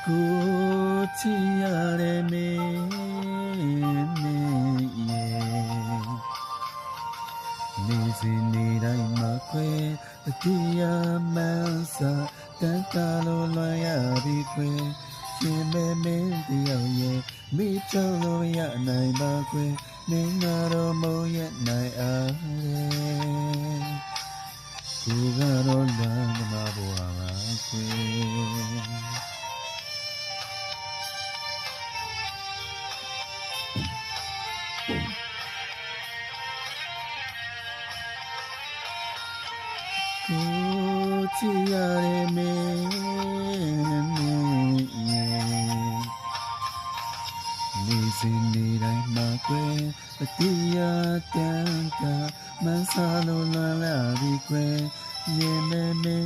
ကိုချီရတဲ့မင်းရဲ့နေစဉ်နေတိုင်းမှာခွဲတရားမှန်စာတန်တာလို့လွန်ရပြီခွဲရှင်မဲမင်းတယောက်ရဲ့မိချောလို့ရနိုင်ပါခွဲနေငါတော့မုံရနိုင်အားကိုကတော့လမ်းမဘွားပါခွဲကိုချီရတဲ့မင်းရဲ့နေစဉ်နေတိုင်းမှာကွယ်အတရားတန်တာမဆာလို့လွန်လာပြီကွယ်ရင်မဲမဲ